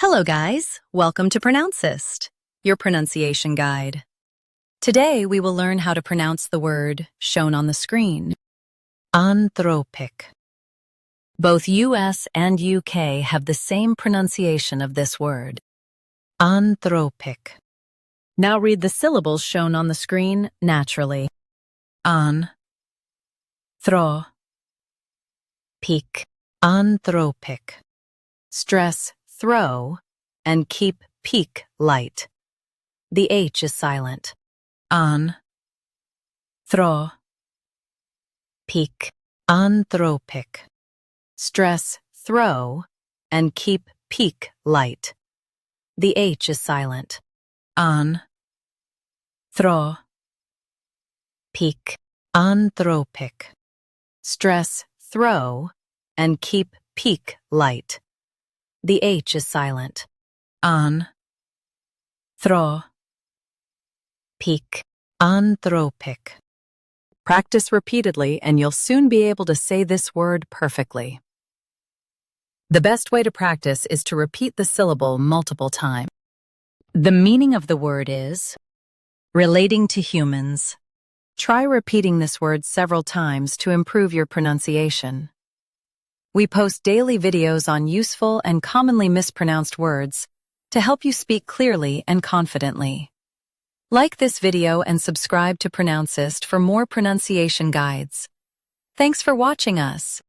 Hello guys, welcome to Pronouncist, your pronunciation guide. Today we will learn how to pronounce the word shown on the screen. Anthropic. Both US and UK have the same pronunciation of this word. Anthropic. Now read the syllables shown on the screen naturally. An-thro-pic. Anthropic. Stress throw and keep peak light. The H is silent. An-thro-pic. Anthropic. Stress throw and keep peak light. The H is silent. An-thro-pic. Anthropic. Stress throw and keep peak light. The H is silent. An-thro-pic. Anthropic. Practice repeatedly and you'll soon be able to say this word perfectly. The best way to practice is to repeat the syllable multiple times. The meaning of the word is relating to humans. Try repeating this word several times to improve your pronunciation. We post daily videos on useful and commonly mispronounced words to help you speak clearly and confidently. Like this video and subscribe to Pronouncist for more pronunciation guides. Thanks for watching us.